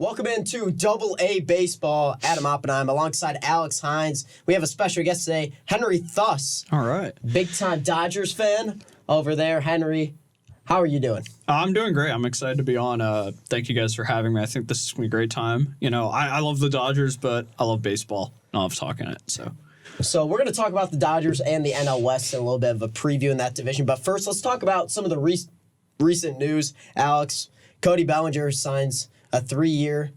Welcome into Double A Baseball. Adam Oppenheim alongside Alex Hines. We have a special guest today, Henry Thuss. All right. Big-time Dodgers fan over there. Henry, how are you doing? I'm doing great. I'm excited to be on. Thank you guys for having me. I think this is going to be a great time. You know, I love the Dodgers, but I love baseball. I love talking it, So we're going to talk about the Dodgers and the NL West and a little bit of a preview in that division. But first, let's talk about some of the recent news. Alex, Cody Bellinger signs a 3-year,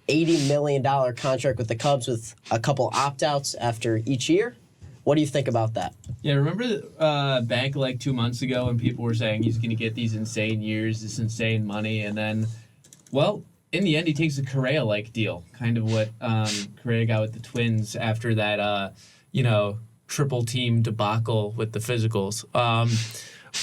$80 million contract with the Cubs with a couple opt-outs after each year. What do you think about that? Yeah, remember back like 2 months ago when people were saying he's going to get these insane years, this insane money, and then, well, in the end, he takes a Correa-like deal, kind of what Correa got with the Twins after that, triple team debacle with the physicals.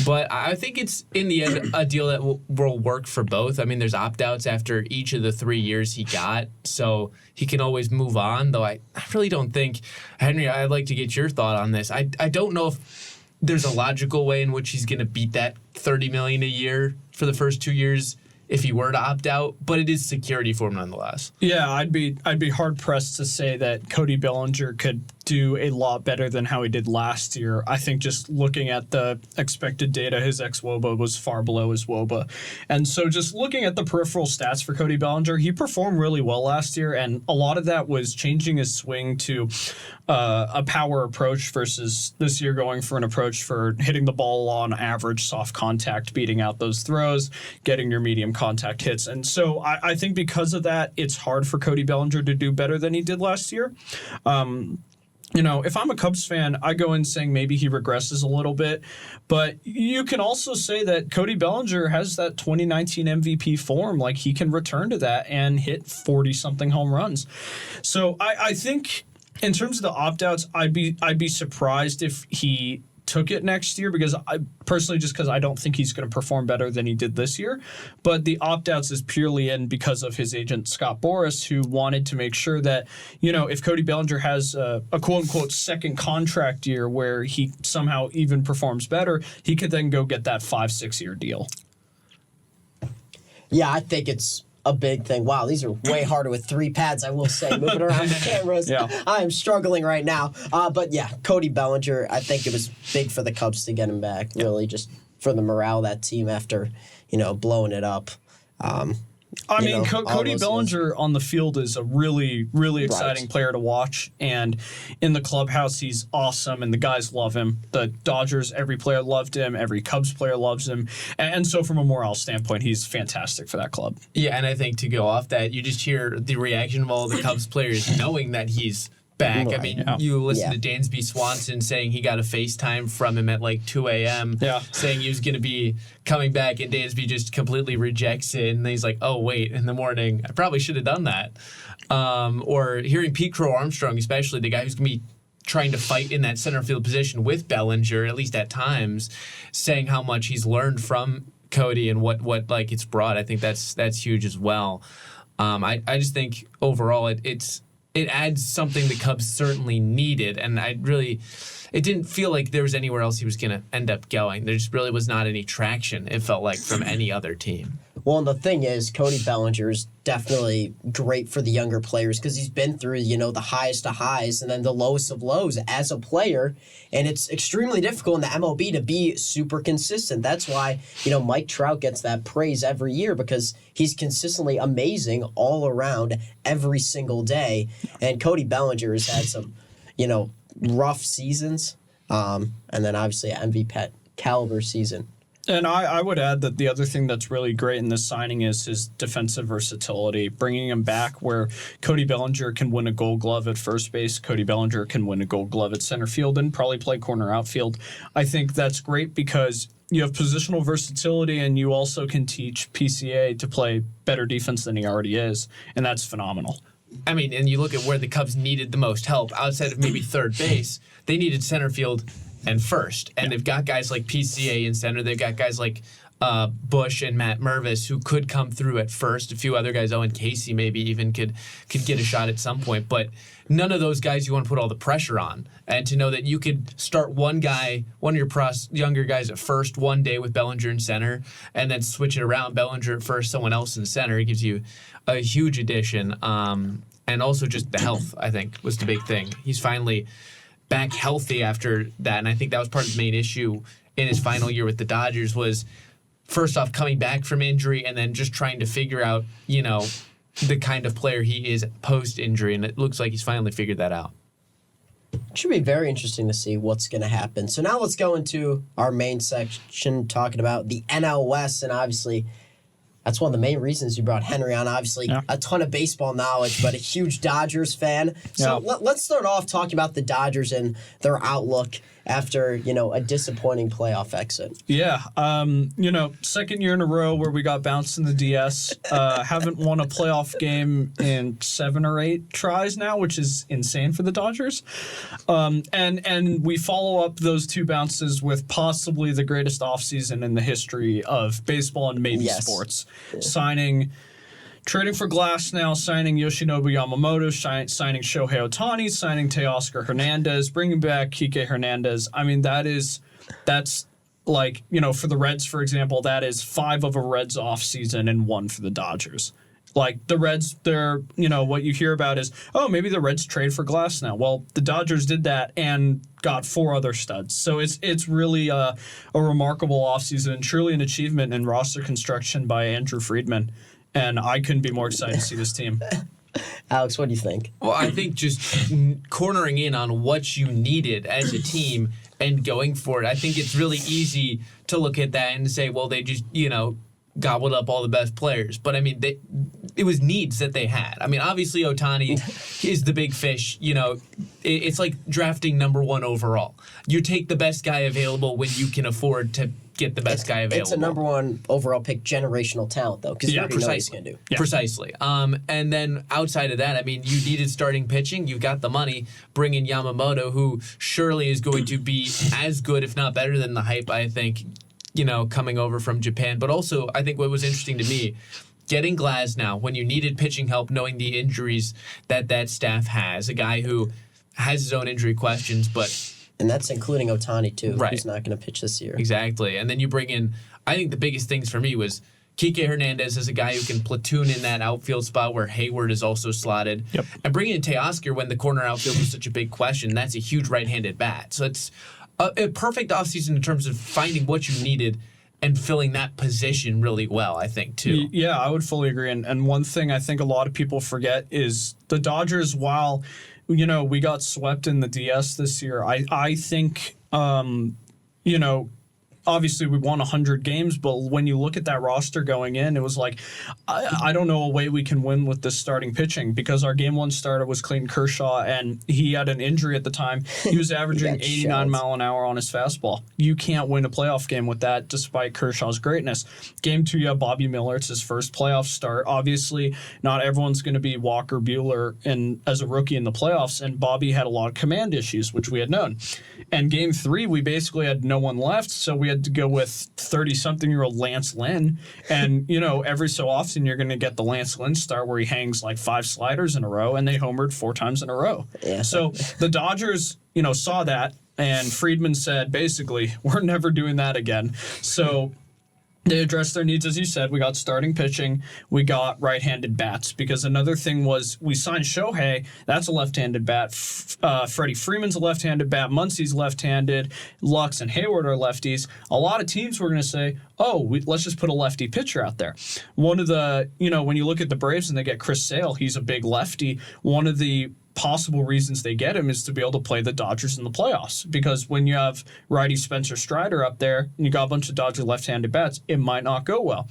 But I think it's, in the end, a deal that will work for both. I mean, there's opt-outs after each of the 3 years he got, so he can always move on, though I really don't think... Henry, I'd like to get your thought on this. I don't know if there's a logical way in which he's going to beat that $30 million a year for the first 2 years if he were to opt out, but it is security for him nonetheless. Yeah, I'd be hard pressed to say that Cody Bellinger could do a lot better than how he did last year. I think just looking at the expected data, his ex-WOBA was far below his WOBA. And so just looking at the peripheral stats for Cody Bellinger, he performed really well last year, and a lot of that was changing his swing to a power approach versus this year going for an approach for hitting the ball on average, soft contact, beating out those throws, getting your medium contact hits. And so I think because of that, it's hard for Cody Bellinger to do better than he did last year. You know, if I'm a Cubs fan, I go in saying maybe he regresses a little bit. But you can also say that Cody Bellinger has that 2019 MVP form. Like, he can return to that and hit 40-something home runs. So I think in terms of the opt-outs, I'd be surprised if he took it next year, because because I don't think he's going to perform better than he did this year. But the opt-outs is purely in because of his agent, Scott Boras, who wanted to make sure that, you know, if Cody Bellinger has a quote-unquote second contract year where he somehow even performs better, he could then go get that 5-6 year deal. Yeah, I think it's a big thing. Wow, these are way harder with 3 pads, I will say. Moving around the cameras, yeah. I am struggling right now. But yeah, Cody Bellinger, I think it was big for the Cubs to get him back, really, just for the morale of that team after, blowing it up. Cody Bellinger on the field is a really, really exciting player to watch. And in the clubhouse, he's awesome, and the guys love him. The Dodgers, every player loved him. Every Cubs player loves him. And so from a morale standpoint, he's fantastic for that club. Yeah, and I think to go off that, you just hear the reaction of all the Cubs players knowing that he's back. I mean, you listen to Dansby Swanson saying he got a FaceTime from him at like 2 a.m. Saying he was going to be coming back, and Dansby just completely rejects it. And then he's like, oh, wait, in the morning, I probably should have done that. Or hearing Pete Crow Armstrong, especially the guy who's going to be trying to fight in that center field position with Bellinger, at least at times, saying how much he's learned from Cody and what like it's brought. I think that's huge as well. I just think overall it adds something the Cubs certainly needed, and it didn't feel like there was anywhere else he was going to end up going. There just really was not any traction, it felt like, from any other team. Well, and the thing is, Cody Bellinger is definitely great for the younger players because he's been through, the highest of highs and then the lowest of lows as a player. And it's extremely difficult in the MLB to be super consistent. That's why, Mike Trout gets that praise every year because he's consistently amazing all around every single day. And Cody Bellinger has had some, rough seasons. And then obviously an MVP caliber season. And I would add that the other thing that's really great in this signing is his defensive versatility, bringing him back where Cody Bellinger can win a Gold Glove at first base, Cody Bellinger can win a Gold Glove at center field, and probably play corner outfield. I think that's great because you have positional versatility, and you also can teach PCA to play better defense than he already is, and that's phenomenal. I mean, and you look at where the Cubs needed the most help, outside of maybe third base, they needed center field and first. And they've got guys like PCA in center. They've got guys like Bush and Matt Mervis, who could come through at first. A few other guys, Owen Casey maybe even could get a shot at some point. But none of those guys you want to put all the pressure on. And to know that you could start one of your younger guys at first one day with Bellinger in center, and then switch it around, Bellinger at first, someone else in center, it gives you a huge addition. And also just the health, I think, was the big thing. He's finally back healthy after that, and I think that was part of the main issue in his final year with the Dodgers was, first off, coming back from injury and then just trying to figure out, the kind of player he is post-injury, and it looks like he's finally figured that out. It should be very interesting to see what's going to happen. So now let's go into our main section, talking about the NL West, and obviously that's one of the main reasons you brought Henry on. Obviously, a ton of baseball knowledge, but a huge Dodgers fan. So let's start off talking about the Dodgers and their outlook after, a disappointing playoff exit. Yeah. Second year in a row where we got bounced in the DS. Haven't won a playoff game in 7 or 8 tries now, which is insane for the Dodgers. And we follow up those 2 bounces with possibly the greatest offseason in the history of baseball and maybe sports. Yeah. Trading for Glass now, signing Yoshinobu Yamamoto, signing Shohei Ohtani, signing Teoscar Hernandez, bringing back Kike Hernandez. I mean, that's like, for the Reds, for example, that is 5 of a Reds offseason and 1 for the Dodgers. Like, the Reds, they're, what you hear about is, maybe the Reds trade for Glass now. Well, the Dodgers did that and got 4 other studs. So it's really a remarkable offseason and truly an achievement in roster construction by Andrew Friedman. And I couldn't be more excited to see this team. Alex, what do you think? Well, I think just cornering in on what you needed as a team and going for it, I think it's really easy to look at that and say, well, they just, gobbled up all the best players. But, I mean, it was needs that they had. I mean, obviously, Ohtani is the big fish. It's like drafting number 1 overall. You take the best guy available when you can afford to get the best guy available. It's a number 1 overall pick, generational talent, though, because you already know what he's going to do. Yeah. Precisely. And then outside of that, I mean, you needed starting pitching. You've got the money. Bring in Yamamoto, who surely is going to be as good, if not better than the hype, I think, coming over from Japan. But also, I think what was interesting to me, getting Glass now, when you needed pitching help, knowing the injuries that staff has, a guy who has his own injury questions, but... And that's including Ohtani, too, right. Who's not going to pitch this year. Exactly. And then you bring in, I think the biggest things for me was Kike Hernandez is a guy who can platoon in that outfield spot where Hayward is also slotted. Yep. And bringing in Teoscar when the corner outfield was such a big question, that's a huge right-handed bat. So it's a perfect offseason in terms of finding what you needed and filling that position really well, I think, too. Yeah, I would fully agree. And one thing I think a lot of people forget is the Dodgers, while, we got swept in the DS this year, I think, obviously we won 100 games, but when you look at that roster going in, it was like, I don't know a way we can win with this starting pitching, because our game 1 starter was Clayton Kershaw, and he had an injury at the time. He was averaging 89 mile an hour on his fastball. You can't win a playoff game with that, despite Kershaw's greatness. Game 2, you have Bobby Miller. It's his first playoff start. Obviously, not everyone's going to be Walker Buehler as a rookie in the playoffs, and Bobby had a lot of command issues, which we had known. And game 3, we basically had no one left, so we had to go with 30-something-year-old Lance Lynn. And, every so often you're going to get the Lance Lynn start where he hangs like 5 sliders in a row, and they homered 4 times in a row. Yeah. So the Dodgers, saw that, and Friedman said, basically, we're never doing that again. So they addressed their needs, as you said. We got starting pitching. We got right-handed bats, because another thing was we signed Shohei. That's a left-handed bat. Freddie Freeman's a left-handed bat. Muncy's left-handed. Lux and Hayward are lefties. A lot of teams were going to say, let's just put a lefty pitcher out there. One of the, when you look at the Braves and they get Chris Sale, he's a big lefty. One of the possible reasons they get him is to be able to play the Dodgers in the playoffs, because when you have righty Spencer Strider up there and you got a bunch of Dodger left-handed bats, it might not go well.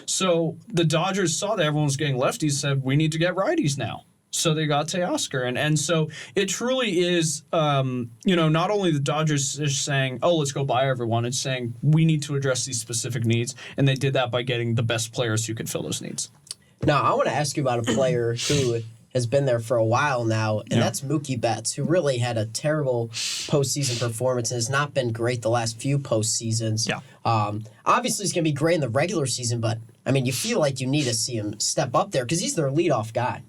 So the Dodgers saw that everyone was getting lefties, said, we need to get righties now. So they got Teoscar. And so it truly is, not only the Dodgers just saying, let's go buy everyone. It's saying we need to address these specific needs. And they did that by getting the best players who could fill those needs. Now, I want to ask you about a player who has been there for a while now, and that's Mookie Betts, who really had a terrible postseason performance and has not been great the last few postseasons. Yeah. Obviously, he's going to be great in the regular season, but, I mean, you feel like you need to see him step up there because he's their leadoff guy.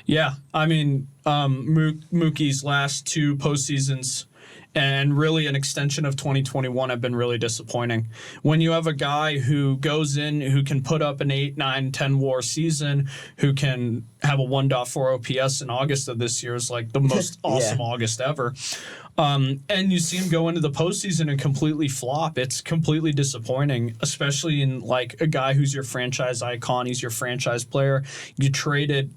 Yeah, I mean, Mookie's last 2 postseasons and really an extension of 2021 have been really disappointing. When you have a guy who goes in, who can put up an 8, 9, 10 WAR season, who can have a 1.4 OPS in August of this year is like the most awesome August ever. And you see him go into the postseason and completely flop. It's completely disappointing, especially in like a guy who's your franchise icon. He's your franchise player. You traded,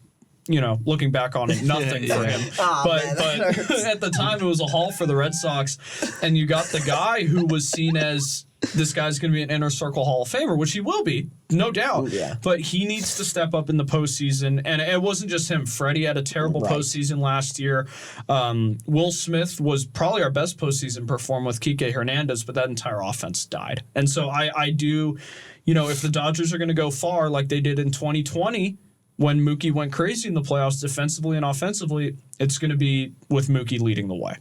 looking back on it, nothing for him. But at the time, it was a haul for the Red Sox. And you got the guy who was seen as this guy's going to be an inner circle Hall of Famer, which he will be, no doubt. Yeah. But he needs to step up in the postseason. And it wasn't just him. Freddie had a terrible postseason last year. Will Smith was probably our best postseason performer with Kike Hernandez, but that entire offense died. And so I do, if the Dodgers are going to go far like they did in 2020, when Mookie went crazy in the playoffs defensively and offensively, it's going to be with Mookie leading the way.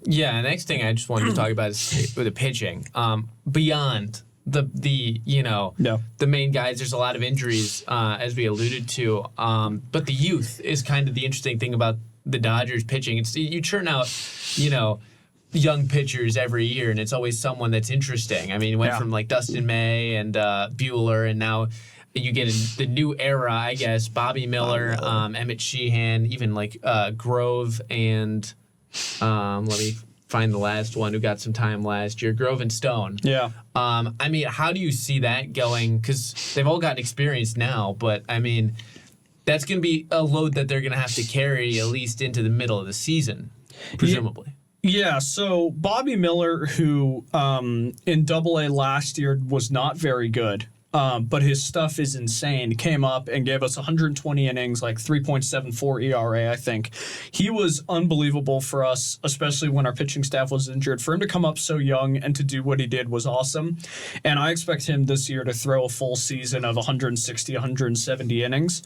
Yeah, next thing I just wanted to talk about is with the pitching. Beyond the main guys, there's a lot of injuries, as we alluded to. But the youth is kind of the interesting thing about the Dodgers pitching. It's you churn out, young pitchers every year, and it's always someone that's interesting. I mean, it went from like Dustin May and Buehler, and now you get the new era, I guess. Bobby Miller, Emmett Sheehan, even like Grove and let me find the last one who got some time last year, Grove and Stone. Yeah. I mean, how do you see that going? Because they've all gotten experience now, but I mean, that's going to be a load that they're going to have to carry at least into the middle of the season, presumably. Yeah, so Bobby Miller, who in Double-A last year was not very good, but his stuff is insane. Came up and gave us 120 innings, like 3.74 ERA, I think. He was unbelievable for us, especially when our pitching staff was injured. For him to come up so young and to do what he did was awesome. And I expect him this year to throw a full season of 160, 170 innings.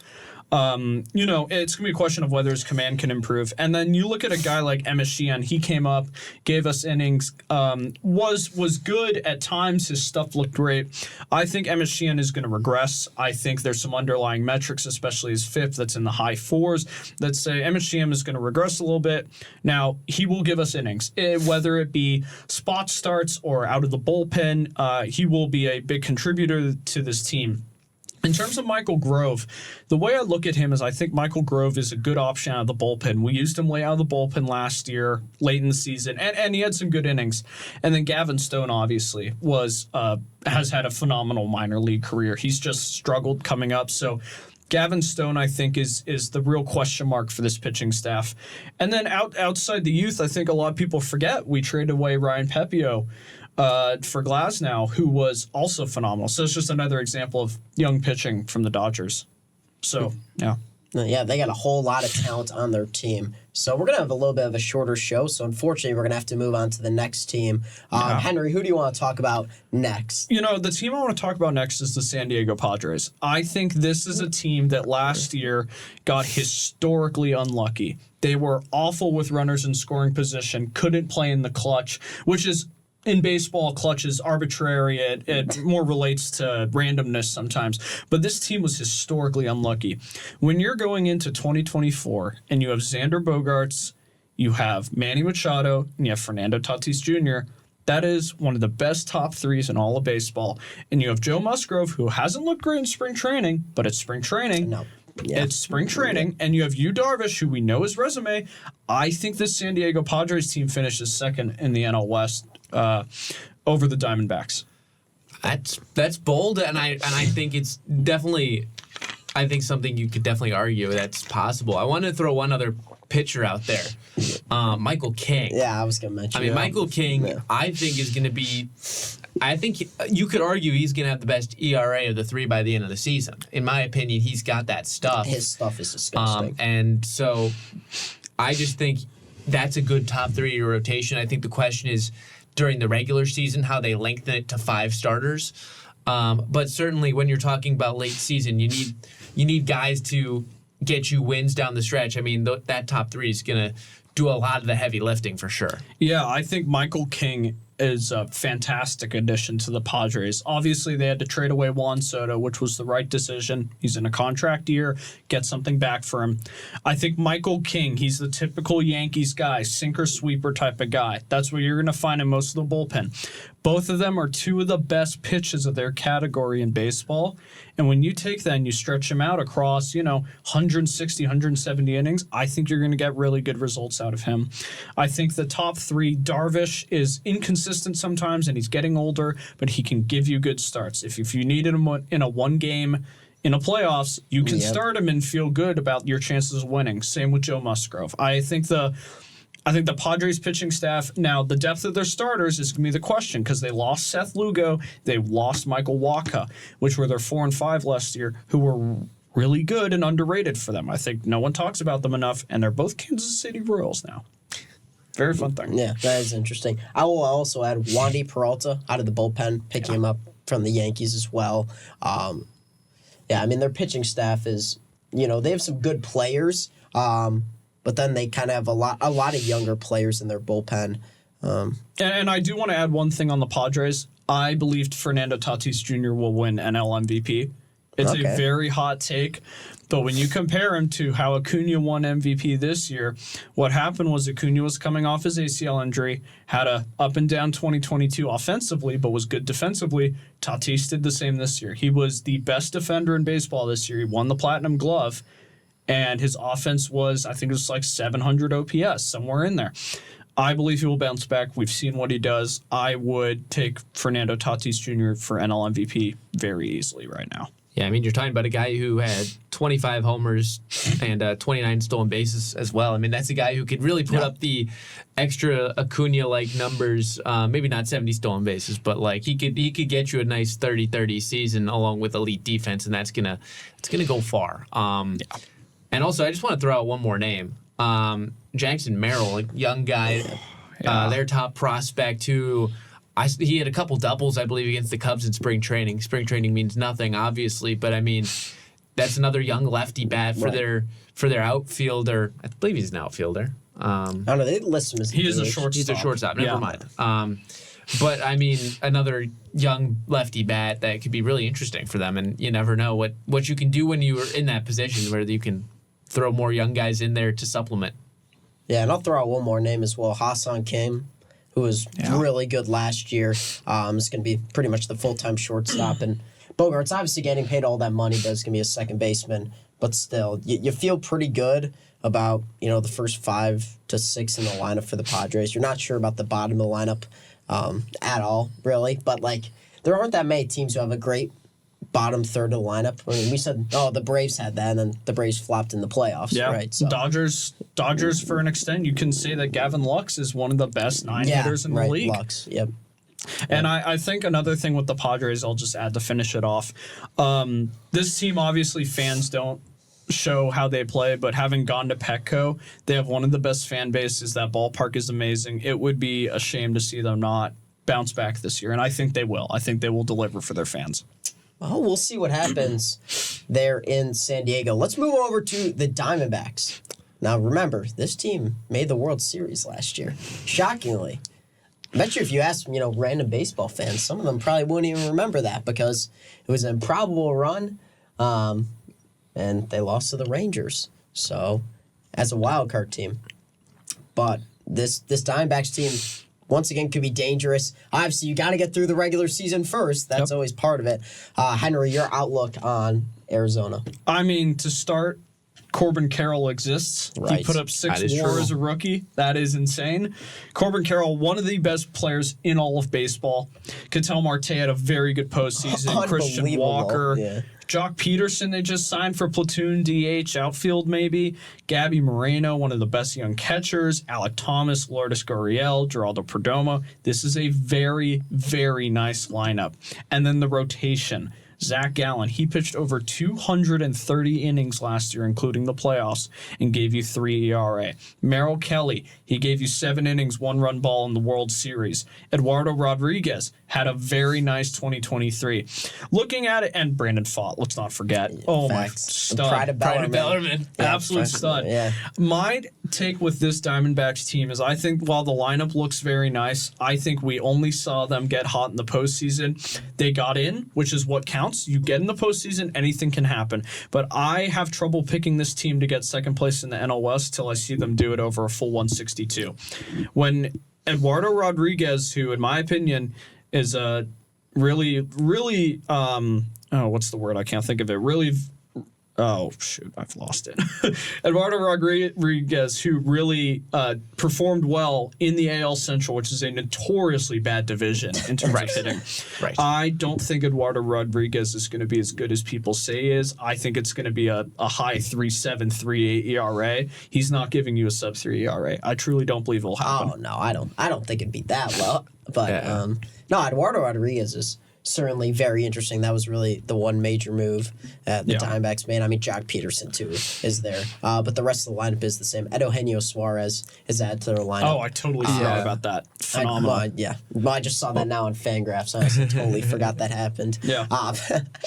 It's going to be a question of whether his command can improve. And then you look at a guy like Emmett Sheehan. He came up, gave us innings, was good at times. His stuff looked great. I think Emmett Sheehan is going to regress. I think there's some underlying metrics, especially his FIP that's in the high 4s, that say Emmett Sheehan is going to regress a little bit. Now, he will give us innings, whether it be spot starts or out of the bullpen. He will be a big contributor to this team. In terms of Michael Grove, the way I look at him is I think Michael Grove is a good option out of the bullpen. We used him way out of the bullpen last year, late in the season, and he had some good innings. And then Gavin Stone, obviously, has had a phenomenal minor league career. He's just struggled coming up. So Gavin Stone, I think, is the real question mark for this pitching staff. And then outside the youth, I think a lot of people forget we traded away Ryan Pepio for Glasnow, who was also phenomenal. So it's just another example of young pitching from the Dodgers. So, yeah. Yeah, they got a whole lot of talent on their team. So we're going to have a little bit of a shorter show. So unfortunately, we're going to have to move on to the next team. Henry, who do you want to talk about next? The team I want to talk about next is the San Diego Padres. I think this is a team that last year got historically unlucky. They were awful with runners in scoring position, couldn't play in the clutch, which is, in baseball, clutch is arbitrary. It more relates to randomness sometimes. But this team was historically unlucky. When you're going into 2024 and you have Xander Bogaerts, you have Manny Machado, and you have Fernando Tatis Jr., that is one of the best top threes in all of baseball. And you have Joe Musgrove, who hasn't looked great in spring training, but it's spring training. No. Yeah. It's spring training, and you have Yu Darvish, who we know his resume. I think this San Diego Padres team finishes second in the NL West over the Diamondbacks. That's bold, and I think it's definitely, I think something you could definitely argue that's possible. I want to throw one other pitcher out there, Michael King. Yeah, I was going to mention. I mean, Michael King, I think is going to be. I think you could argue he's going to have the best ERA of the three by the end of the season. In my opinion, he's got that stuff. His stuff is disgusting. And so I just think that's a good top 3 rotation. I think the question is during the regular season how they lengthen it to 5 starters. But certainly when you're talking about late season, you need guys to get you wins down the stretch, I mean, that top three is going to do a lot of the heavy lifting for sure. Yeah, I think Michael King is a fantastic addition to the Padres. Obviously, they had to trade away Juan Soto, which was the right decision. He's in a contract year. Get something back for him. I think Michael King, he's the typical Yankees guy, sinker-sweeper type of guy. That's what you're going to find in most of the bullpen. Both of them are two of the best pitches of their category in baseball. And when you take that and you stretch them out across, 160, 170 innings, I think you're going to get really good results out of him. I think the top three, Darvish is inconsistent sometimes and he's getting older, but he can give you good starts. If you need him in a one game in a playoffs, you can start him and feel good about your chances of winning. Same with Joe Musgrove. I think the Padres pitching staff, now the depth of their starters is going to be the question because they lost Seth Lugo, they lost Michael Wacha, which were their 4 and 5 last year, who were really good and underrated for them. I think no one talks about them enough, and they're both Kansas City Royals now. Very fun thing. Yeah, that is interesting. I will also add Wandy Peralta out of the bullpen, picking him up from the Yankees as well. Their pitching staff is, they have some good players, but then they kind of have a lot of younger players in their bullpen. And I do want to add one thing on the Padres. I believed Fernando Tatis Jr. will win NL MVP. It's a very hot take, but when you compare him to how Acuna won MVP this year, what happened was Acuna was coming off his ACL injury, had a up and down 2022 offensively, but was good defensively. Tatis did the same this year. He was the best defender in baseball this year. He won the Platinum Glove. And his offense was, I think it was like 700 OPS, somewhere in there. I believe he will bounce back. We've seen what he does. I would take Fernando Tatis Jr. for NL MVP very easily right now. Yeah, I mean, you're talking about a guy who had 25 homers and 29 stolen bases as well. I mean, that's a guy who could really put up the extra Acuna-like numbers. Maybe not 70 stolen bases, but like he could get you a nice 30-30 season along with elite defense, and it's gonna go far. And also, I just want to throw out one more name. Jackson Merrill, a young guy, their top prospect who he had a couple doubles, I believe, against the Cubs in spring training. Spring training means nothing, obviously, but I mean, that's another young lefty bat for their outfielder. I believe he's an outfielder. I don't know. They list him as he is a shortstop. He's a shortstop. Never mind. But I mean, another young lefty bat that could be really interesting for them, and you never know what you can do when you are in that position where you can throw more young guys in there to supplement. Yeah, and I'll throw out one more name as well. Hassan Kim, who was really good last year. Is going to be pretty much the full-time shortstop. And Bogart's obviously getting paid all that money, but it's going to be a second baseman. But still, you feel pretty good about, the first 5 to 6 in the lineup for the Padres. You're not sure about the bottom of the lineup at all, really. But, there aren't that many teams who have a great bottom third of the lineup. I mean, we said, the Braves had that, and then the Braves flopped in the playoffs, right? So. Dodgers, for an extent, you can say that Gavin Lux is one of the best 9 hitters in the league. Lux, yep. And I think another thing with the Padres, I'll just add to finish it off. This team, obviously, fans don't show how they play, but having gone to Petco, they have one of the best fan bases. That ballpark is amazing. It would be a shame to see them not bounce back this year, and I think they will. I think they will deliver for their fans. Oh, we'll see what happens there in San Diego. Let's move over to the Diamondbacks. Now, remember, this team made the World Series last year. Shockingly. I bet you if you ask, random baseball fans, some of them probably wouldn't even remember that because it was an improbable run, and they lost to the Rangers. So, as a wild card team. But this Diamondbacks team, once again, could be dangerous. Obviously, you got to get through the regular season first. That's always part of it. Henry, your outlook on Arizona? I mean, to start, Corbin Carroll exists. Right. He put up 6 WAR as a rookie. That is insane. Corbin Carroll, one of the best players in all of baseball. Ketel Marte had a very good postseason. Christian Walker. Yeah. Jock Peterson, they just signed for platoon DH, outfield maybe. Gabby Moreno, one of the best young catchers. Alec Thomas, Lourdes Gurriel, Geraldo Perdomo. This is a very, very nice lineup. And then the rotation. Zach Gallen, he pitched over 230 innings last year, including the playoffs, and gave you 3 ERA. Merrill Kelly, he gave you 7 innings, 1 run ball in the World Series. Eduardo Rodriguez, had a very nice 2023. Looking at it, and Brandon Pfaadt, let's not forget. Oh, my stud. Pride of Bellarmine. Absolute stud. Yeah. My take with this Diamondbacks team is I think while the lineup looks very nice, I think we only saw them get hot in the postseason. They got in, which is what counts. You get in the postseason, anything can happen. But I have trouble picking this team to get second place in the NL West till I see them do it over a full 162. When Eduardo Rodriguez, who in my opinion is a really, what's the word? I can't think of it. Oh, shoot, I've lost it. Eduardo Rodriguez, who really performed well in the AL Central, which is a notoriously bad division in terms of hitting. Right. I don't think Eduardo Rodriguez is going to be as good as people say he is. I think it's going to be a high 3.7, 3.8 ERA. He's not giving you a sub-3 ERA. I truly don't believe it will happen. Oh, no, I don't think it'd be that low. But, no, Eduardo Rodriguez is certainly very interesting. That was really the one major move the Diamondbacks made. I mean, Jock Peterson, too, is there. But the rest of the lineup is the same. Eugenio Suarez is added to their lineup. Oh, I totally forgot about that. Phenomenal. I just saw that now on Fangraphs. I honestly totally forgot that happened. Yeah.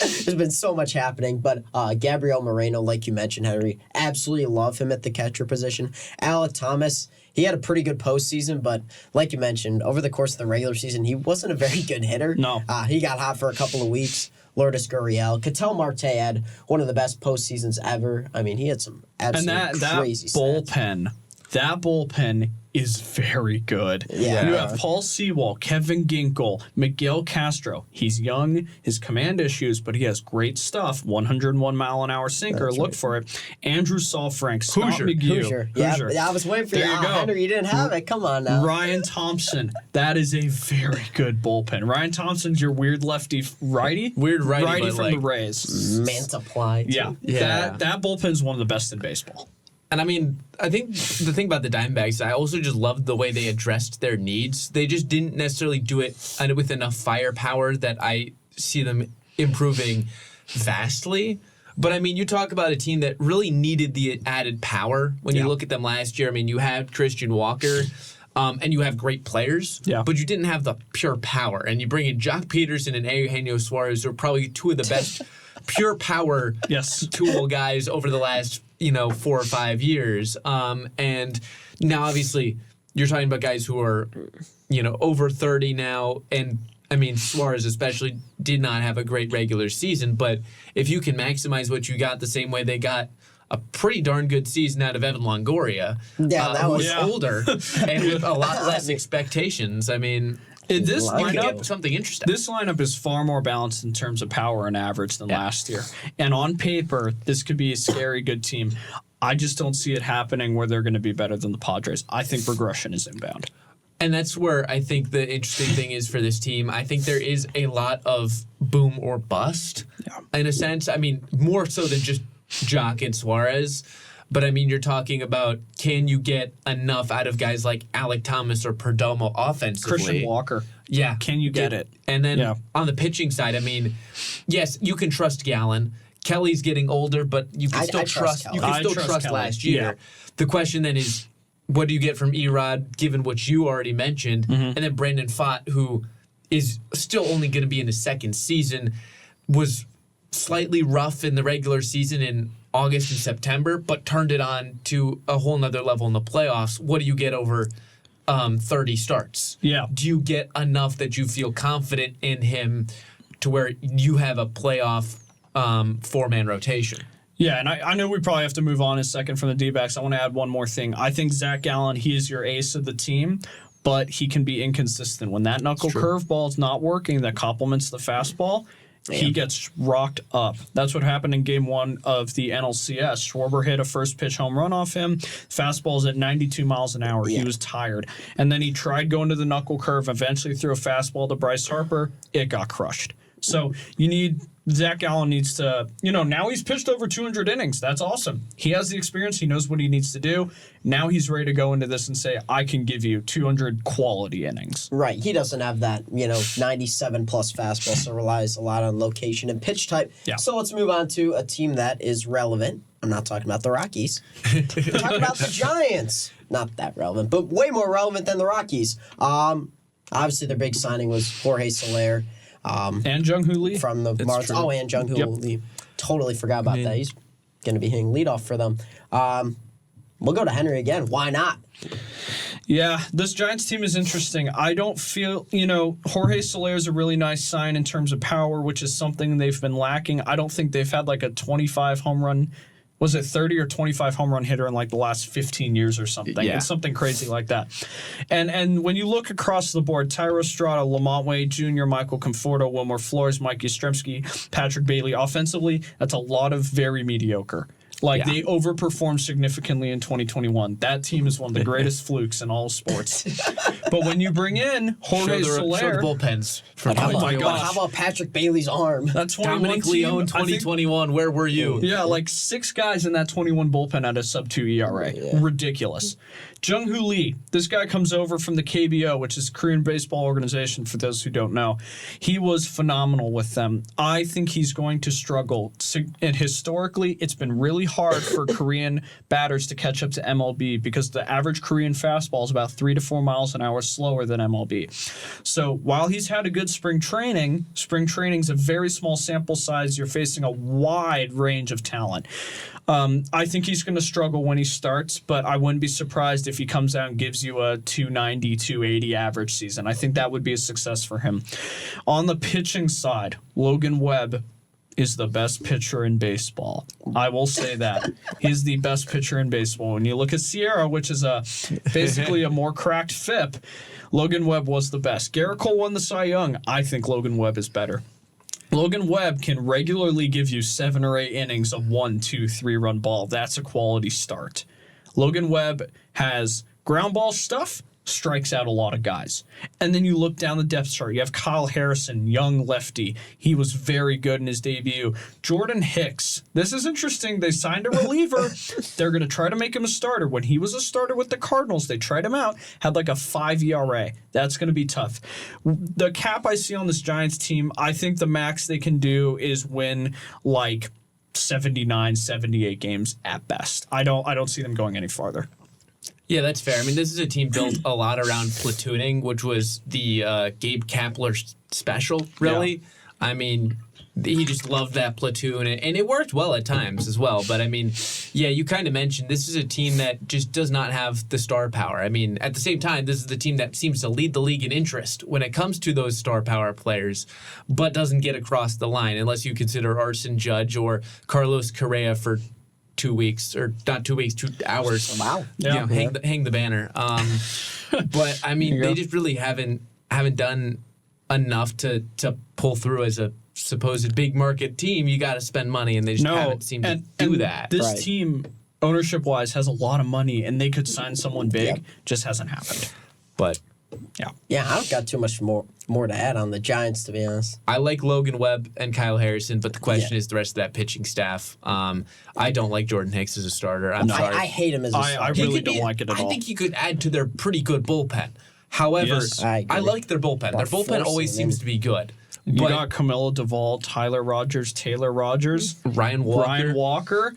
There's been so much happening. But Gabriel Moreno, like you mentioned, Henry, absolutely love him at the catcher position. Alec Thomas, he had a pretty good postseason, but like you mentioned, over the course of the regular season, he wasn't a very good hitter. No. He got hot for a couple of weeks. Lourdes Gurriel. Ketel Marte had one of the best postseasons ever. I mean, he had some absolutely crazy stats. That bullpen is very good. Yeah. You have Paul Sewell, Kevin Ginkel, Miguel Castro. He's young, his command issues, but he has great stuff. 101-mile-an-hour sinker. That's Look right. for it. Andrew Saalfrank, Scott Hoosier. McGee. Yeah, I was waiting for There you. you go. Henry, you didn't have it. Come on now. Ryan Thompson. That is a very good bullpen. Ryan Thompson's your weird righty? Weird righty, but from the Rays. Mantiply. Yeah. That bullpen's one of the best in baseball. And I mean, I think the thing about the Diamondbacks, I also just loved the way they addressed their needs. They just didn't necessarily do it with enough firepower that I see them improving vastly. But I mean, you talk about a team that really needed the added power. When you look at them last year, I mean, you had Christian Walker. And you have great players, but you didn't have the pure power. And you bring in Jock Peterson and Eugenio Suarez, who are probably two of the best pure power tool guys over the last 4 or 5 years. And now, obviously, you're talking about guys who are, over 30 now. And, I mean, Suarez especially did not have a great regular season. But if you can maximize what you got the same way they got a pretty darn good season out of Evan Longoria, that was older and with a lot less expectations. I mean, this lineup, something interesting. This lineup is far more balanced in terms of power and average than last year. And on paper, this could be a scary good team. I just don't see it happening where they're going to be better than the Padres. I think regression is inbound. And that's where I think the interesting thing is for this team. I think there is a lot of boom or bust in a sense. I mean, more so than just Jock and Suarez. But, I mean, you're talking about can you get enough out of guys like Alec Thomas or Perdomo offensively? Christian Walker. Yeah. Can you get it? And then on the pitching side, I mean, yes, you can trust Gallen. Kelly's getting older, but you can still trust Kelly. you can still trust Kelly. last year. Yeah. The question then is, what do you get from Erod, given what you already mentioned? And then Brandon Pfaadt, who is still only going to be in his second season, was slightly rough in the regular season in August and September, but turned it on to a whole nother level in the playoffs. What do you get over 30 starts? Yeah. Do you get enough that you feel confident in him to where you have a playoff 4-man rotation? Yeah, and I know we probably have to move on in a second from the D-backs. I want to add one more thing. I think Zach Gallen, he is your ace of the team, but he can be inconsistent. When that knuckle curveball is not working that complements the fastball, he gets rocked up. That's what happened in Game 1 of the NLCS. Schwarber hit a first-pitch home run off him. Fastball's at 92 miles an hour. He was tired. And then he tried going to the knuckle curve, eventually threw a fastball to Bryce Harper. It got crushed. So Zach Gallen needs to, now he's pitched over 200 innings. That's awesome. He has the experience. He knows what he needs to do. Now he's ready to go into this and say, I can give you 200 quality innings. Right. He doesn't have that, 97-plus fastball, so relies a lot on location and pitch type. Yeah. So let's move on to a team that is relevant. I'm not talking about the Rockies. I'm talking about the Giants. Not that relevant, but way more relevant than the Rockies. Obviously, their big signing was Jorge Soler. And Jung-Hoo Lee. From the Marlins. true. Oh, and Jung-Hoo Lee. Totally forgot about that. He's going to be hitting leadoff for them. We'll go to Henry again. Why not? Yeah, this Giants team is interesting. I don't feel, Jorge Soler is a really nice sign in terms of power, which is something they've been lacking. I don't think they've had like a 25 home run. Was it 30 or 25 home run hitter in like the last 15 years or something? Yeah. It's something crazy like that. And when you look across the board, Tyro Estrada, Lamont Wade Jr., Michael Conforto, Wilmer Flores, Mike Yastrzemski, Patrick Bailey, offensively, that's a lot of very mediocre. They overperformed significantly in 2021. That team is one of the greatest flukes in all sports. But when you bring in Jorge Soler... Show the bullpens for How 2021. about Patrick Bailey's arm? That 21 Dominic team, Leone, 2021, where were you? Yeah, like 6 guys in that 21 bullpen at a sub-2 ERA. Yeah. Ridiculous. Jung-Hoo Lee, this guy comes over from the KBO, which is Korean Baseball Organization, for those who don't know. He was phenomenal with them. I think he's going to struggle. And historically, it's been really hard for Korean batters to catch up to MLB because the average Korean fastball is about 3 to 4 miles an hour slower than MLB. So while he's had a good spring training's a very small sample size. You're facing a wide range of talent. I think he's going to struggle when he starts, but I wouldn't be surprised if he comes out and gives you a 290, 280 average season. I think that would be a success for him. On the pitching side, Logan Webb is the best pitcher in baseball. I will say that. He's the best pitcher in baseball. When you look at Sierra, which is basically a more cracked FIP, Logan Webb was the best. Garrett Cole won the Cy Young. I think Logan Webb is better. Logan Webb can regularly give you 7 or 8 innings of 1, 2, 3-run ball. That's a quality start. Logan Webb has ground ball stuff, strikes out a lot of guys. And then you look down the depth chart. You have Kyle Harrison, young lefty. He was very good in his debut. Jordan Hicks. This is interesting. They signed a reliever. They're going to try to make him a starter. When he was a starter with the Cardinals, they tried him out, had like a 5 ERA. That's going to be tough. The cap I see on this Giants team, I think the max they can do is win like 79, 78 games at best. I don't see them going any farther. Yeah, that's fair. I mean, this is a team built a lot around platooning, which was the Gabe Kapler special, really. Yeah. I mean, he just loved that platoon, and it worked well at times as well. But, I mean, yeah, you kind of mentioned this is a team that just does not have the star power. I mean, at the same time, this is the team that seems to lead the league in interest when it comes to those star power players, but doesn't get across the line unless you consider Arson Judge or Carlos Correa for 2 weeks, or not 2 weeks, 2 hours. Wow. Yeah. Hang the banner. But I mean, they just really haven't done enough to pull through as a supposed big market team. You got to spend money, and they just haven't seemed to do that. This team, ownership wise, has a lot of money, and they could sign someone big. Just hasn't happened. But yeah, I don't got too much more to add on the Giants, to be honest. I like Logan Webb and Kyle Harrison, but the question is the rest of that pitching staff. I don't like Jordan Hicks as a starter. I'm sorry. I hate him as a starter. I really don't like it at all. I think he could add to their pretty good bullpen. However, I like their bullpen. Their bullpen always seems to be good. You got Camilo Duvall, Tyler Rogers, Taylor Rogers, Ryan Walker.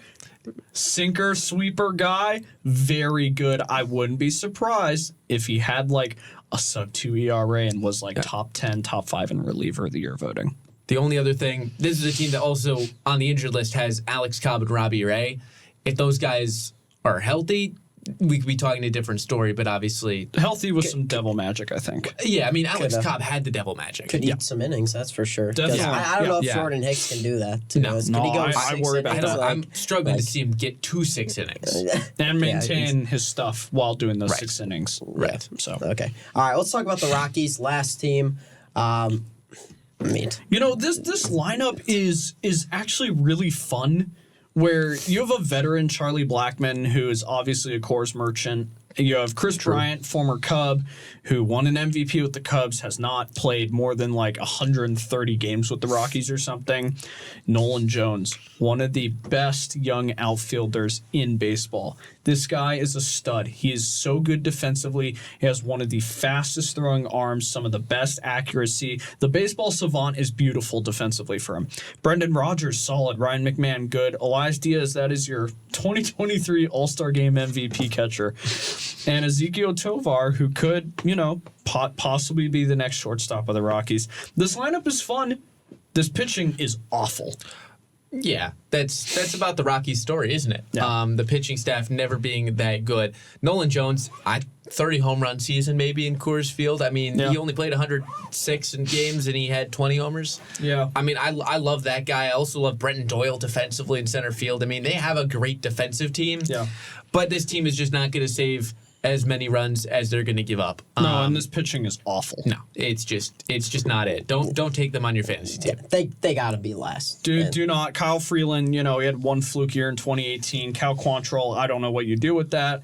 Sinker, sweeper guy, very good. I wouldn't be surprised if he had like a sub-2 ERA and was like top 10, top 5 in reliever of the year voting. The only other thing, this is a team that also on the injured list has Alex Cobb and Robbie Ray. If those guys are healthy, we could be talking a different story, but obviously... Healthy with some devil magic, I think. Yeah, I mean, Alex Cobb had the devil magic. Could eat some innings, that's for sure. Definitely. I don't know if Jordan Hicks can do that. I worry about that. I'm struggling to see him get 2 6 innings. And maintain his stuff while doing those 6 innings. Right. So okay. All right, let's talk about the Rockies. Last team. This lineup is actually really fun. Where you have a veteran, Charlie Blackmon, who is obviously a Coors merchant. You have Chris Bryant, former Cub, who won an MVP with the Cubs, has not played more than like 130 games with the Rockies or something. Nolan Jones, one of the best young outfielders in baseball. This guy is a stud. He is so good defensively. He has one of the fastest throwing arms, some of the best accuracy. The baseball savant is beautiful defensively for him. Brendan Rodgers, solid. Ryan McMahon, good. Elias Diaz, that is your 2023 All-Star Game MVP catcher. and Ezekiel Tovar, who could, possibly be the next shortstop of the Rockies. This lineup is fun. This pitching is awful. Yeah, that's about the Rockies story, isn't it? Yeah. The pitching staff never being that good. Nolan Jones, 30 home run season maybe in Coors Field. I mean, he only played 106 in games and he had 20 homers. Yeah. I mean, I love that guy. I also love Brenton Doyle defensively in center field. I mean, they have a great defensive team. Yeah. But this team is just not going to save as many runs as they're going to give up. No, and this pitching is awful. No, it's just not it. Don't take them on your fantasy team. They got to be last. Do not. Kyle Freeland, he had one fluke year in 2018. Cal Quantrill, I don't know what you do with that.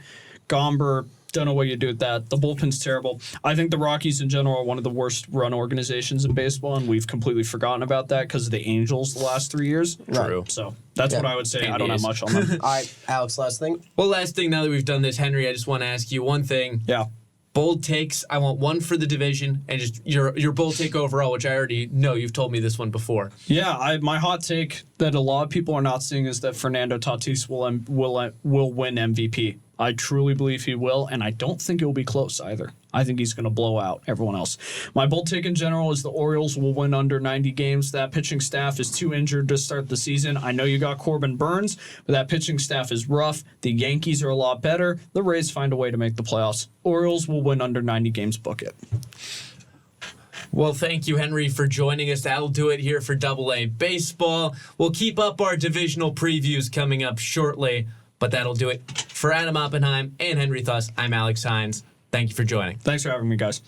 Gomber, don't know what you do with that. The bullpen's terrible. I think the Rockies in general are one of the worst run organizations in baseball, and we've completely forgotten about that because of the Angels the last 3 years. True. So that's what I would say. I don't have much on them. All right, Alex, last thing. Well, last thing, now that we've done this, Henry, I just want to ask you one thing. Yeah. Bold takes. I want one for the division and just your bold take overall, which I already know you've told me this one before. Yeah, my hot take that a lot of people are not seeing is that Fernando Tatis will win MVP. I truly believe he will, and I don't think it will be close either. I think he's going to blow out everyone else. My bold take in general is the Orioles will win under 90 games. That pitching staff is too injured to start the season. I know you got Corbin Burns, but that pitching staff is rough. The Yankees are a lot better. The Rays find a way to make the playoffs. Orioles will win under 90 games. Book it. Well, thank you, Henry, for joining us. That'll do it here for AA Baseball. We'll keep up our divisional previews coming up shortly, but that'll do it. For Adam Oppenheim and Henry Thuss, I'm Alex Hines. Thank you for joining. Thanks for having me, guys.